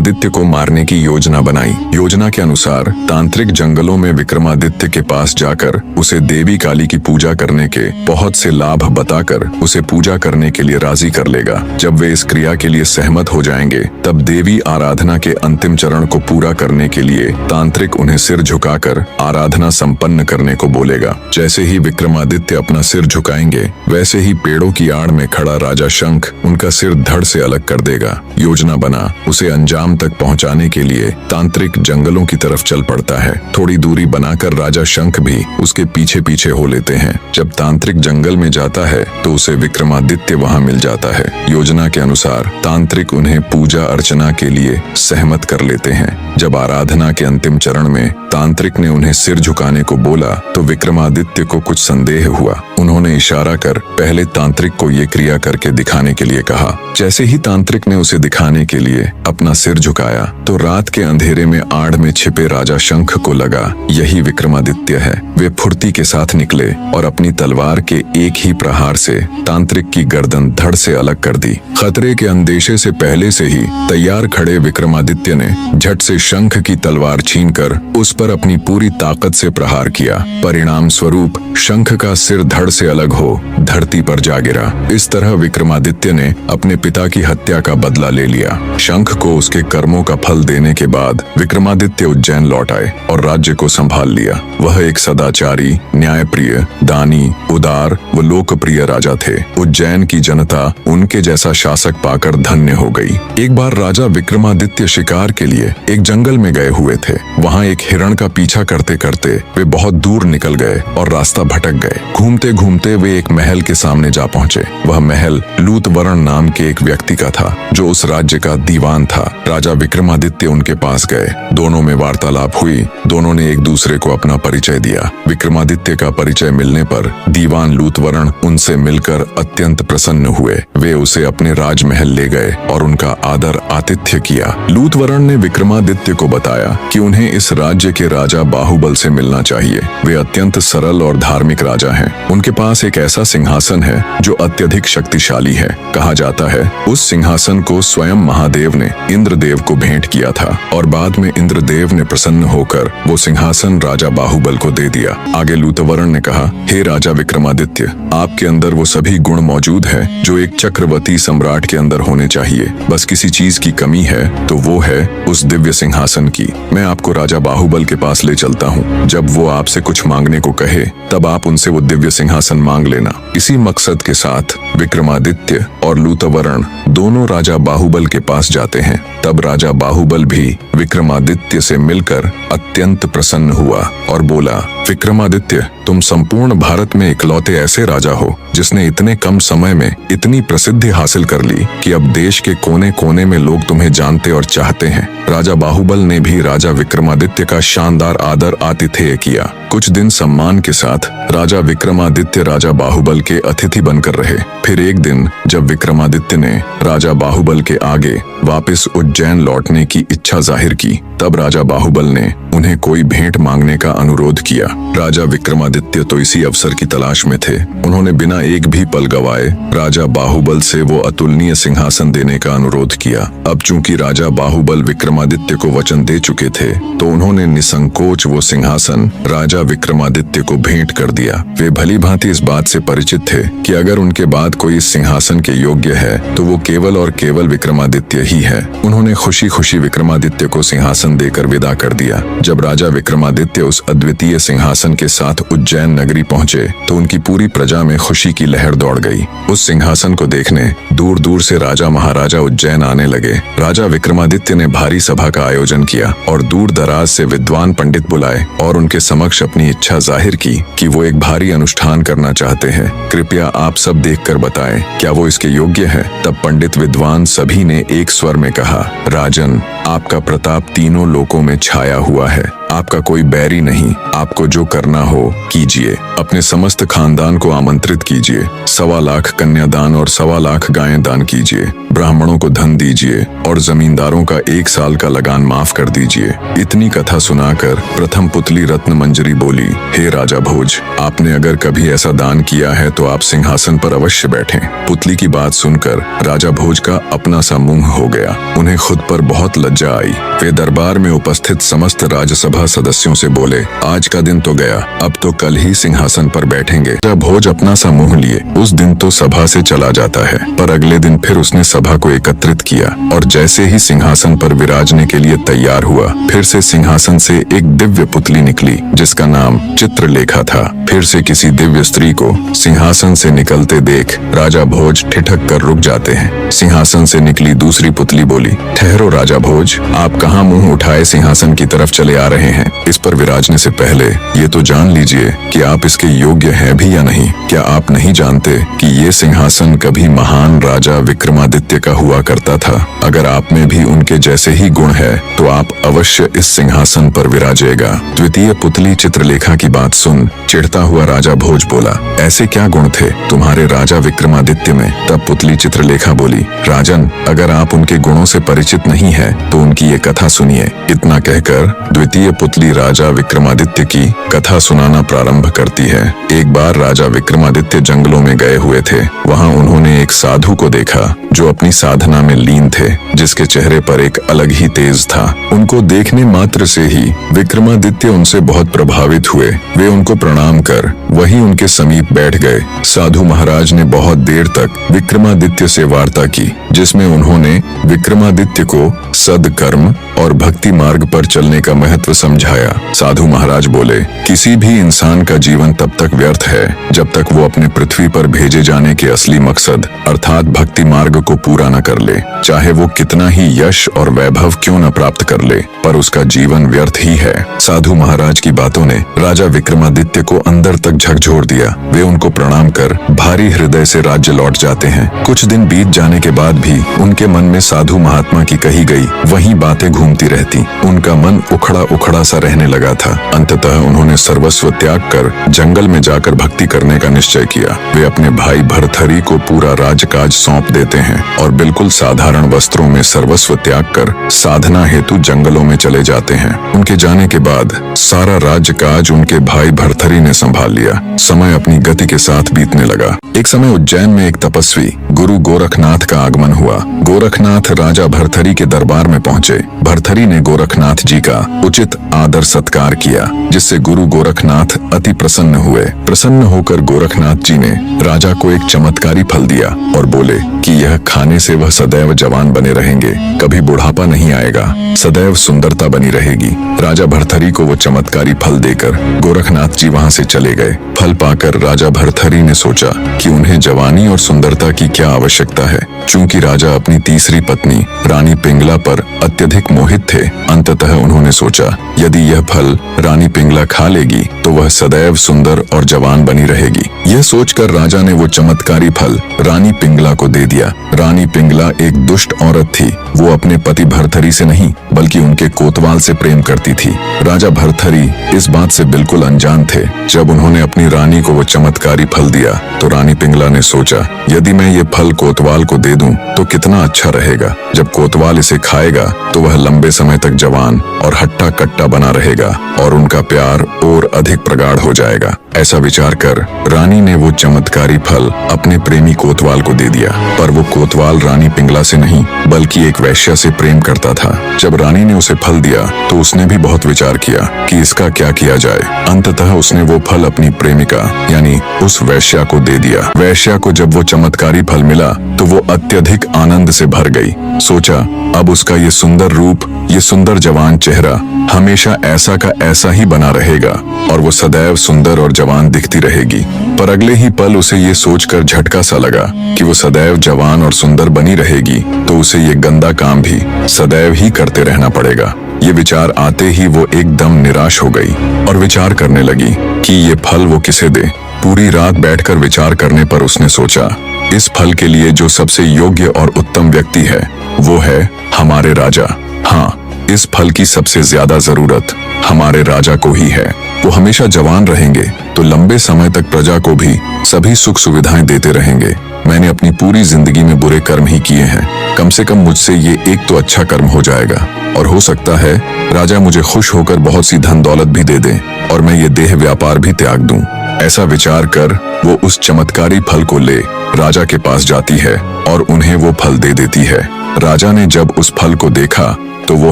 विक्रमादित्य को मारने की योजना बनाई। योजना के अनुसार तांत्रिक जंगलों में विक्रमादित्य के पास जाकर उसे देवी काली की पूजा करने के बहुत से लाभ बताकर उसे पूजा करने के लिए राजी कर लेगा। जब वे इस क्रिया के लिए सहमत हो जाएंगे तब देवी आराधना के अंतिम चरण को पूरा करने के लिए तांत्रिक उन्हें सिर झुकाकर आराधना संपन्न करने को बोलेगा। जैसे ही विक्रमादित्य अपना सिर झुकाएंगे वैसे ही पेड़ों की आड़ में खड़ा राजा शंख उनका सिर धड़ से अलग कर देगा। योजना बना उसे अंजाम तक पहुंचाने के लिए तांत्रिक जंगलों की तरफ चल पड़ता है। थोड़ी दूरी बनाकर राजा शंख भी उसके पीछे पीछे हो लेते हैं। जब तांत्रिक जंगल में जाता है तो उसे विक्रमादित्य वहां मिल जाता है। योजना के अनुसार तांत्रिक उन्हें पूजा अर्चना के लिए सहमत कर लेते हैं। जब आराधना के अंतिम चरण में तांत्रिक ने उन्हें सिर झुकाने को बोला तो विक्रमादित्य को कुछ संदेह हुआ। उन्होंने इशारा कर पहले तांत्रिक को ये क्रिया करके दिखाने के लिए कहा। जैसे ही तांत्रिक ने उसे दिखाने के लिए अपना सिर झुकाया तो रात के अंधेरे में आड़ में छिपे राजा शंख को लगा यही विक्रमादित्य है। वे फुर्ती के साथ निकले और अपनी तलवार के एक ही प्रहार से तांत्रिक की गर्दन धड़ से अलग कर दी। खतरे के अंदेशे से पहले से ही तैयार खड़े विक्रमादित्य ने झट से शंख की तलवार छीनकर उस पर अपनी पूरी ताकत से प्रहार किया। परिणाम स्वरूप शंख का सिर धड़ से अलग हो धरती पर जा गिरा। इस तरह विक्रमादित्य ने अपने पिता की हत्या का बदला ले लिया। शंख को उसके कर्मों का फल देने के बाद विक्रमादित्य उज्जैन लौट आए और राज्य को संभाल लिया। वह एक सदाचारी, न्यायप्रिय, दानी, उदार व लोकप्रिय राजा थे। उज्जैन की जनता उनके जैसा शासक पाकर धन्य हो गई। एक बार राजा विक्रमादित्य शिकार के लिए एक जंगल में गए हुए थे। वहाँ एक हिरण का पीछा करते करते वे बहुत दूर निकल गए और रास्ता भटक गए। घूमते घूमते वे एक महल के सामने जा पहुँचे। वह महल लूतवरण नाम के एक व्यक्ति का था जो उस राज्य का दीवान था। राजा विक्रमादित्य उनके पास गए। दोनों में वार्तालाप हुई। दोनों ने एक दूसरे को अपना परिचय दिया। विक्रमादित्य का परिचय मिलने पर दीवान लूतवरण उनसे मिलकर अत्यंत प्रसन्न हुए। वे उसे अपने राजमहल ले गए और उनका आदर आतिथ्य किया। लूतवरण ने विक्रमादित्य को बताया कि उन्हें इस राज्य के राजा बाहुबल से मिलना चाहिए। वे अत्यंत सरल और धार्मिक राजा हैं। उनके पास एक ऐसा सिंहासन है जो अत्यधिक शक्तिशाली है। कहा जाता है उस सिंहासन को स्वयं महादेव ने इंद्रदेव को भेंट किया था और बाद में इंद्रदेव ने प्रसन्न होकर वो सिंहासन राजा बाहुबल को दे दिया। आगे लूतवरण ने कहा, हे राजा विक्रमादित्य, आपके अंदर वो सभी गुण मौजूद है जो एक चक्रवर्ती सम्राट के अंदर होने चाहिए। बस किसी चीज की कमी है तो वो है उस दिव्य सिंहासन की। मैं आपको राजा बाहुबल के पास ले चलता हूँ। जब वो आपसे कुछ मांगने को कहे तब आप उनसे वो दिव्य सिंहासन मांग लेना। इसी मकसद के साथ विक्रमादित्य और लूतवरण दोनों राजा बाहुबल के पास जाते हैं। तब राजा बाहुबल भी विक्रमादित्य से मिलकर अत्यंत प्रसन्न हुआ और बोला, विक्रमादित्य, तुम संपूर्ण भारत में इकलौते ऐसे राजा हो जिसने इतने कम समय में इतनी प्रसिद्धि हासिल कर ली कि अब देश के कोने कोने में लोग तुम्हें जानते और चाहते हैं। राजा बाहुबल ने भी राजा विक्रमादित्य का शानदार आदर आतिथेय किया। कुछ दिन सम्मान के साथ राजा विक्रमादित्य राजा बाहुबल के अतिथि बनकर रहे। फिर एक दिन जब विक्रमादित्य ने राजा बाहुबल के आगे वापस उज्जैन लौटने की इच्छा जाहिर की तब राजा बाहुबल ने उन्हें कोई भेंट मांगने का अनुरोध किया। राजा विक्रमादित्य तो इसी अवसर की तलाश में थे। उन्होंने बिना एक भी पल गवाए राजा बाहुबल से वो अतुलनीय सिंहासन देने का अनुरोध किया। अब चूंकि राजा बाहुबल विक्रमादित्य को वचन दे चुके थे तो उन्होंने निसंकोच वो सिंहासन राजा विक्रमादित्य को भेंट कर दिया। वे भली भांति इस बात से परिचित थे कि अगर उनके बाद कोई इस सिंहासन के योग्य है तो वो केवल और केवल विक्रमादित्य ही है। उन्होंने खुशी खुशी विक्रमादित्य को सिंहासन देकर विदा कर दिया। जब राजा विक्रमादित्य उस अद्वितीय सिंहासन के साथ उज्जैन नगरी पहुंचे तो उनकी पूरी प्रजा में खुशी की लहर दौड़ गई। उस सिंहासन को देखने दूर दूर से राजा महाराजा उज्जैन आने लगे। राजा विक्रमादित्य ने भारी सभा का आयोजन किया और दूर दराज से विद्वान पंडित बुलाए और उनके समक्ष अपनी इच्छा जाहिर की कि वो एक भारी अनुष्ठान करना चाहते हैं। कृपया आप सब देखकर बताएं क्या वो इसके योग्य है। तब पंडित विद्वान सभी ने एक स्वर में कहा, राजन, आपका प्रताप तीनों लोकों में छाया हुआ है। आपका कोई बैरी नहीं। आपको जो करना हो कीजिए। अपने समस्त खानदान को आमंत्रित कीजिए। 1.25 लाख कन्यादान और 1.25 लाख गायें दान कीजिए। ब्राह्मणों को धन दीजिए और जमींदारों का 1 साल का लगान माफ कर दीजिए। इतनी कथा सुनाकर प्रथम पुतली रत्न मंजरी बोली, हे राजा भोज, आपने अगर कभी ऐसा दान किया है तो आप सिंहासन पर अवश्य बैठें। पुतली की बात सुनकर राजा भोज का अपना सा मुंह हो गया। उन्हें खुद पर बहुत लज्जा आई। वे दरबार में उपस्थित समस्त राज्यसभा सदस्यों से बोले, आज का दिन तो गया, अब तो कल ही सिंहासन पर बैठेंगे। राजा भोज अपना सा मुंह लिए उस दिन तो सभा से चला जाता है, पर अगले दिन फिर उसने सभा को एकत्रित किया और जैसे ही सिंहासन पर विराजने के लिए तैयार हुआ, फिर से सिंहासन से एक दिव्य पुतली निकली जिसका नाम चित्रलेखा था। फिर से किसी दिव्य स्त्री को सिंहासन से निकलते देख राजा भोज ठिठक कर रुक जाते हैं। सिंहासन से निकली दूसरी पुतली बोली, ठहरो राजा भोज, आप कहाँ मुंह उठाए सिंहासन की तरफ चले आ रहे हैं? इस पर विराजने से पहले ये तो जान लीजिए कि आप इसके योग्य हैं भी या नहीं। क्या आप नहीं जानते कि ये सिंहासन कभी महान राजा विक्रमादित्य का हुआ करता था? अगर आप में भी उनके जैसे ही गुण है तो आप अवश्य इस सिंहासन पर विराजेगा। द्वितीय पुतली चित्रलेखा की बात सुन चिढ़ता हुआ राजा भोज बोला, ऐसे क्या गुण थे तुम्हारे राजा विक्रमादित्य में? तब पुतली चित्रलेखा बोली, राजन, अगर आप उनके गुणों से परिचित नहीं है तो उनकी ये कथा सुनिए। इतना कहकर द्वितीय पुतली राजा विक्रमादित्य की कथा सुनाना प्रारंभ करती है। एक बार राजा विक्रमादित्य जंगलों में गए हुए थे। वहाँ उन्होंने एक साधु को देखा जो अपनी साधना में लीन थे, जिसके चेहरे पर एक अलग ही तेज था। उनको देखने मात्र से ही विक्रमादित्य उनसे बहुत प्रभावित हुए। वे उनको प्रणाम कर वहीं उनके समीप बैठ गए। साधु महाराज ने बहुत देर तक विक्रमादित्य से वार्ता की, जिसमें उन्होंने विक्रमादित्य को सद्कर्म और भक्ति मार्ग पर चलने का महत्व समझाया। साधु महाराज बोले, किसी भी इंसान का जीवन तब तक व्यर्थ है जब तक वो अपने पृथ्वी पर भेजे जाने के असली मकसद अर्थात भक्ति मार्ग को पूरा न कर ले। चाहे वो कितना ही यश और वैभव क्यों न प्राप्त कर ले, पर उसका जीवन व्यर्थ ही है। साधु महाराज की बातों ने राजा विक्रमादित्य को अंदर तक झकझोर दिया। वे उनको प्रणाम कर भारी हृदय से राज्य लौट जाते हैं। कुछ दिन बीत जाने के बाद भी उनके मन में साधु महात्मा की कही गई वही बातें घूमती रहती। उनका मन उखड़ा उखड़ा सा रहने लगा था। अंततः उन्होंने सर्वस्व त्याग कर जंगल में जाकर भक्ति करने का निश्चय किया। वे अपने भाई भर्तहरि को पूरा राजकाज सौंप देते हैं और बिल्कुल साधारण वस्त्रों में सर्वस्व त्याग कर साधना हेतु जंगलों में चले जाते हैं। उनके जाने के बाद सारा राज्यकाज उनके भाई भर्तहरि ने संभाल लिया। समय अपनी गति के साथ बीतने लगा। एक समय उज्जैन में एक तपस्वी गुरु गोरखनाथ का आगमन हुआ। गोरखनाथ राजा भर्तहरि के दरबार में पहुंचे। भर्तहरि ने गोरखनाथ जी का उचित आदर सत्कार किया, जिससे गुरु गोरखनाथ अति प्रसन्न हुए। प्रसन्न होकर गोरखनाथ जी ने राजा को एक चमत्कारी फल दिया और बोले कि यह खाने से वह सदैव जवान बने रहेंगे, कभी बुढ़ापा नहीं आएगा, सदैव सुंदरता बनी रहेगी। राजा भर्तहरि को वो चमत्कारी फल देकर गोरखनाथ जी वहां से चले गए। फल पाकर राजा भर्तहरि ने सोचा कि उन्हें जवानी और सुंदरता की क्या आवश्यकता है। चूंकि राजा अपनी तीसरी पत्नी रानी पिंगला पर अत्यधिक मोहित थे, अंततः उन्होंने सोचा यदि यह फल रानी पिंगला खा लेगी तो वह सदैव सुंदर और जवान बनी रहेगी। यह सोचकर राजा ने वो चमत्कारी फल रानी पिंगला को दे दिया। रानी पिंगला एक दुष्ट औरत थी। वो अपने पति भर्तहरि से नहीं बल्कि उनके कोतवाल से प्रेम करती थी। राजा भर्तहरि इस बात से बिल्कुल अनजान थे। जब उन्होंने अपनी रानी को वो चमत्कारी फल दिया तो रानी पिंगला ने सोचा यदि मैं ये फल कोतवाल को दे दूं तो कितना अच्छा रहेगा। जब कोतवाल इसे खाएगा तो वह लंबे समय तक जवान और हट्टा कट्टा बना रहेगा और उनका प्यार और अधिक प्रगाढ़ हो जाएगा। ऐसा विचार कर रानी ने वो चमत्कारी फल अपने प्रेमी कोतवाल को दे दिया। पर वो कोतवाल रानी पिंगला से नहीं बल्कि एक वैश्या से प्रेम करता था। जब रानी ने उसे फल दिया तो उसने भी बहुत विचार किया कि इसका क्या किया जाए। अंततः उसने वो फल अपनी प्रेमिका यानी उस वैश्या को दे दिया। वैश्या को जब वो चमत्कारी फल मिला तो वो अत्यधिक आनंद से भर गई। सोचा अब उसका ये सुंदर रूप, ये सुंदर जवान चेहरा हमेशा ऐसा का ऐसा ही बना रहेगा और वो सदैव सुंदर और जवान दिखती रहेगी। पर अगले ही पल उसे ये सोचकर झटका सा लगा कि वो सदैव जवान और सुंदर बनी रहेगी तो उसे ये गंदा काम भी सदैव ही करते रहना पड़ेगा। ये विचार आते ही वो एकदम निराश हो गई और विचार करने लगी कि ये फल वो किसे दे। पूरी रात बैठकर विचार करने पर उसने सोचा इस फल के लिए जो सबसे योग्य और उत्तम व्यक्ति है वो है हमारे राजा। हाँ, इस फल की सबसे ज्यादा जरूरत हमारे राजा को ही है। वो हमेशा जवान रहेंगे तो लंबे समय तक प्रजा को भी सभी सुख सुविधाएं देते रहेंगे। मैंने अपनी पूरी जिंदगी में बुरे कर्म ही किए हैं, कम से कम मुझसे ये एक तो अच्छा कर्म हो जाएगा और हो सकता है राजा मुझे खुश होकर बहुत सी धन दौलत भी दे दे और मैं ये देह व्यापार भी त्याग दूं। ऐसा विचार कर वो उस चमत्कारी फल को ले राजा के पास जाती है और उन्हें वो फल दे देती है। राजा ने जब उस फल को देखा तो वो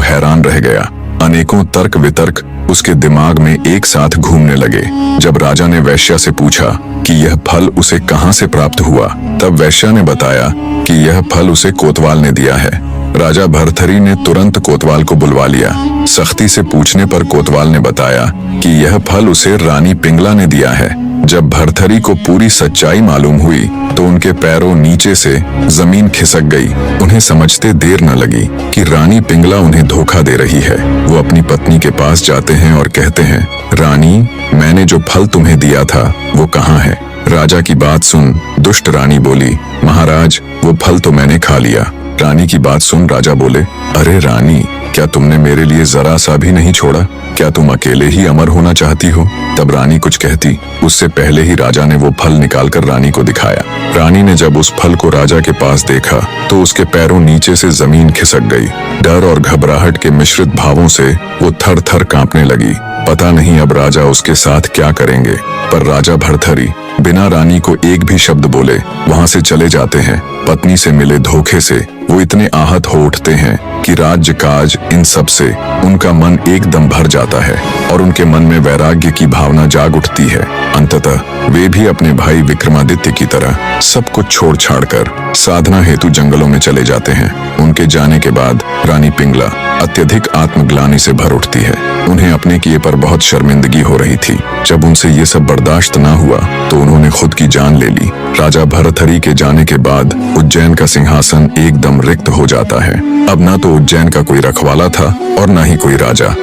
हैरान रह गया। अनेकों तर्क वितर्क उसके दिमाग में एक साथ घूमने लगे। जब राजा ने वैश्या से पूछा कि यह फल उसे कहां से प्राप्त हुआ, तब वैश्या ने बताया कि यह फल उसे कोतवाल ने दिया है। राजा भर्तहरि ने तुरंत कोतवाल को बुलवा लिया। सख्ती से पूछने पर कोतवाल ने बताया कि यह फल उसे रानी पिंगला ने दिया है। जब भर्तहरि को पूरी सच्चाई मालूम हुई तो उनके पैरों नीचे से जमीन खिसक गई। उन्हें समझते देर न लगी कि रानी पिंगला उन्हें धोखा दे रही है। वो अपनी पत्नी के पास जाते हैं और कहते हैं, रानी, मैंने जो फल तुम्हें दिया था वो कहाँ है? राजा की बात सुन दुष्ट रानी बोली, महाराज, वो फल तो मैंने खा लिया। रानी की बात सुन राजा बोले, अरे रानी, क्या तुमने मेरे लिए जरा सा भी नहीं छोड़ा? क्या तुम अकेले ही अमर होना चाहती हो? तब रानी कुछ कहती, उससे पहले ही राजा ने वो फल निकालकर रानी को दिखाया। रानी ने जब उस फल को राजा के पास देखा तो उसके पैरों नीचे से जमीन खिसक गई। डर और घबराहट के मिश्रित भावों से वो थर थर कांपने लगी। पता नहीं अब राजा उसके साथ क्या करेंगे। पर राजा भर्तहरि बिना रानी को एक भी शब्द बोले वहां से चले जाते हैं। पत्नी से मिले धोखे से वो इतने आहत हो उठते हैं कि राज्य काज इन सब से उनका मन एकदम भर जाता है और उनके मन में वैराग्य की भावना जाग उठती है। अंततः वे भी अपने भाई विक्रमादित्य की तरह सब कुछ छोड़ छाड़ कर साधना हेतु जंगलों में चले जाते हैं। उनके जाने के बाद रानी पिंगला अत्यधिक आत्मग्लानि से भर उठती है। उन्हें अपने किए पर बहुत शर्मिंदगी हो रही थी। जब उनसे ये सब बर्दाश्त न हुआ तो उन्होंने खुद की जान ले ली। राजा भर्तहरि के जाने के बाद उज्जैन का सिंहासन एकदम रिक्त हो जाता है। अब ना तो उज्जैन का कोई रखवाला था और न ही कोई राजा।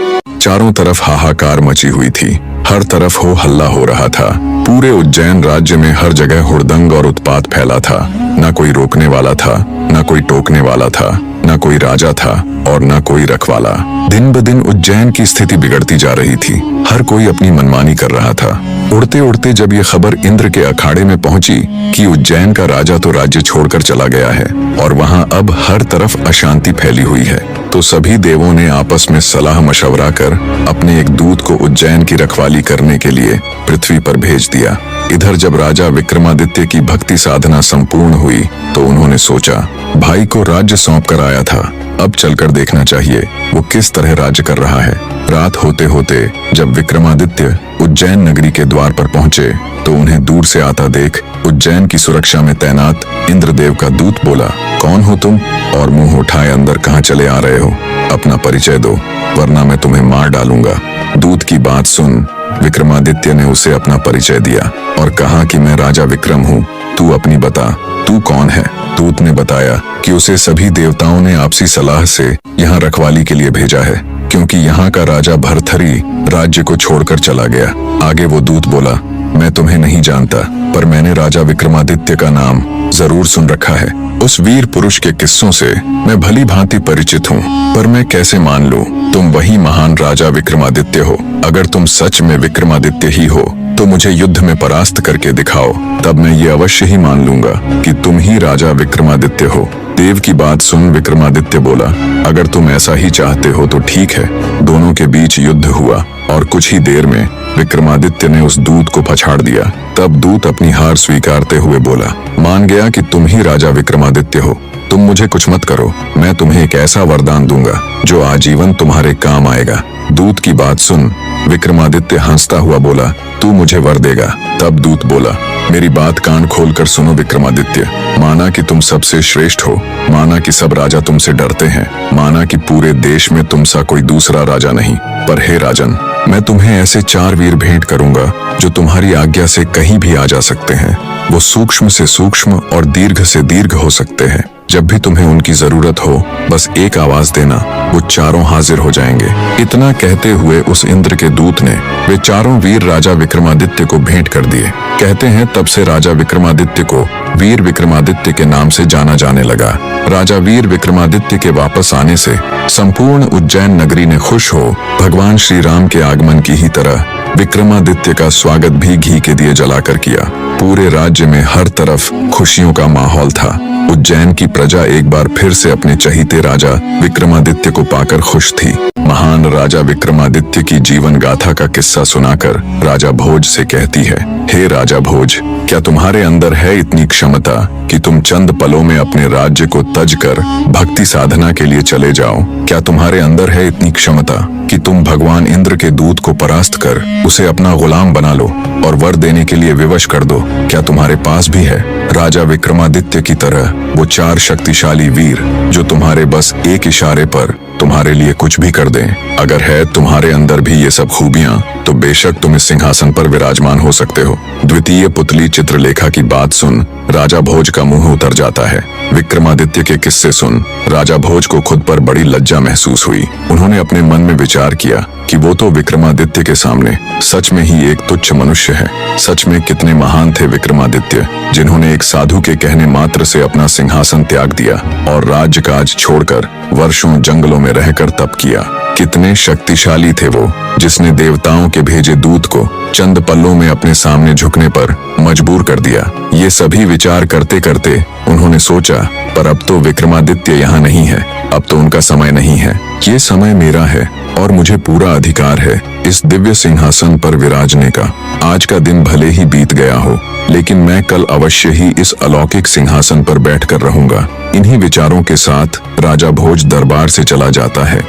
चारों तरफ हाहाकार मची हुई थी। हर तरफ हो हल्ला हो रहा था। पूरे उज्जैन राज्य में हर जगह हुड़दंग और उत्पात फैला था। न कोई रोकने वाला था, न कोई टोकने वाला था, न कोई राजा था और न कोई रखवाला। दिन ब दिन उज्जैन की स्थिति बिगड़ती जा रही थी। हर कोई अपनी मनमानी कर रहा था। उड़ते उड़ते जब ये खबर इंद्र के अखाड़े में पहुंची कि उज्जैन का राजा तो राज्य छोड़कर चला गया है और वहां अब हर तरफ अशांति फैली हुई है, तो सभी देवों ने आपस में सलाह मशवरा कर अपने एक दूत को उज्जैन की रखवाली करने के लिए पृथ्वी पर भेज दिया। इधर जब राजा विक्रमादित्य की भक्ति साधना संपूर्ण हुई तो उन्होंने सोचा, भाई को राज्य सौंप कर आया था, अब चलकर देखना चाहिए वो किस तरह राज्य कर रहा है। रात होते होते जब विक्रमादित्य उज्जैन नगरी के द्वार पर पहुंचे तो उन्हें दूर से आता देख उज्जैन की सुरक्षा में तैनात इंद्रदेव का दूत बोला, कौन हो तुम और मुंह उठाए अंदर कहां चले आ रहे हो? अपना परिचय दो वरना मैं तुम्हें मार डालूंगा। दूत की बात सुन विक्रमादित्य ने उसे अपना परिचय दिया और कहा कि मैं राजा विक्रम हूँ, तू अपनी बता, तू कौन है? दूत ने बताया कि उसे सभी देवताओं ने आपसी सलाह से यहाँ रखवाली के लिए भेजा है क्योंकि यहाँ का राजा भर्तहरि राज्य को छोड़कर चला गया। आगे वो दूत बोला, मैं तुम्हें नहीं जानता पर मैंने राजा विक्रमादित्य का नाम जरूर सुन रखा है। उस वीर पुरुष के किस्सों से मैं भली भांति परिचित हूँ, पर मैं कैसे मान लूं तुम वही महान राजा विक्रमादित्य हो? अगर तुम सच में विक्रमादित्य ही हो तो मुझे युद्ध में परास्त करके दिखाओ, तब मैं ये अवश्य ही मान लूंगा कि तुम ही राजा विक्रमादित्य हो। देव की बात सुन विक्रमादित्य बोला, अगर तुम ऐसा ही चाहते हो तो ठीक है। दोनों के बीच युद्ध हुआ और कुछ ही देर में विक्रमादित्य ने उस दूत को पछाड़ दिया। तब दूत अपनी हार स्वीकारते हुए बोला, मान गया कि तुम ही राजा विक्रमादित्य हो। तुम मुझे कुछ मत करो, मैं तुम्हें एक ऐसा वरदान दूंगा जो आजीवन तुम्हारे काम आएगा। दूत की बात सुन विक्रमादित्य हंसता हुआ बोला, तू मुझे वर देगा? तब दूत बोला, मेरी बात कान खोलकर सुनो विक्रमादित्य। माना कि तुम सबसे श्रेष्ठ हो, माना कि सब राजा तुमसे डरते हैं, माना कि पूरे देश में तुम सा कोई दूसरा राजा नहीं, पर हे राजन, मैं तुम्हें ऐसे 4 वीर भेंट करूंगा जो तुम्हारी आज्ञा से कहीं भी आ जा सकते हैं। वो सूक्ष्म से सूक्ष्म और दीर्घ से दीर्घ हो सकते हैं। जब भी तुम्हें उनकी जरूरत हो बस एक आवाज देना, वो चारों हाजिर हो जाएंगे। इतना कहते हुए उस इंद्र के दूत ने वे 4 वीर राजा विक्रमादित्य को भेंट कर दिए। कहते हैं तब से राजा विक्रमादित्य को वीर विक्रमादित्य के नाम से जाना जाने लगा। राजा वीर विक्रमादित्य के वापस आने से संपूर्ण उज्जैन नगरी ने खुश हो भगवान श्री राम के आगमन की ही तरह विक्रमादित्य का स्वागत भी घी के दिए जलाकर किया। पूरे राज्य में हर तरफ खुशियों का माहौल था। उज्जैन की प्रजा एक बार फिर से अपने चहीते राजा विक्रमादित्य को पाकर खुश थी। महान राजा विक्रमादित्य की जीवन गाथा का किस्सा सुनाकर राजा भोज से कहती है, हे राजा भोज, क्या तुम्हारे अंदर है इतनी क्षमता कि तुम चंद पलों में अपने राज्य को तज कर भक्ति साधना के लिए चले जाओ? क्या तुम्हारे अंदर है इतनी क्षमता कि तुम भगवान इंद्र के दूत को परास्त कर उसे अपना गुलाम बना लो और वर देने के लिए विवश कर दो? क्या तुम्हारे पास भी है राजा विक्रमादित्य की तरह वो 4 शक्तिशाली वीर जो तुम्हारे बस एक इशारे पर तुम्हारे लिए कुछ भी कर दें? अगर है तुम्हारे अंदर भी ये सब खूबियां तो बेशक तुम इस सिंहासन पर विराजमान हो सकते हो। द्वितीय पुतली चित्रलेखा की बात सुन राजा भोज का मुंह उतर जाता है। विक्रमादित्य के किस्से सुन राजा भोज को खुद पर बड़ी लज्जा महसूस हुई। उन्होंने अपने मन में विचार किया कि वो तो विक्रमादित्य के सामने सच में ही एक तुच्छ मनुष्य है। सच में कितने महान थे विक्रमादित्य, जिन्होंने एक साधु के कहने मात्र से अपना सिंहासन त्याग दिया और राज्यकाज छोड़कर वर्षों जंगलों में रहकर तप किया। कितने शक्तिशाली थे वो, जिसने देवताओं के भेजे दूत को चंद पलों में अपने सामने झुकने पर मजबूर कर दिया। ये सभी विचार करते करते उन्होंने सोचा, पर अब तो विक्रमादित्य यहाँ नहीं है, अब तो उनका समय नहीं है। ये समय मेरा है और मुझे पूरा अधिकार है इस दिव्य सिंहासन पर विराजने का। आज का दिन भले ही बीत गया हो, लेकिन मैं कल अवश्य ही इस अलौकिक सिंहासन पर बैठकर रहूंगा। इन्हीं विचारों के साथ राजा भोज दरबार से चला जाता है।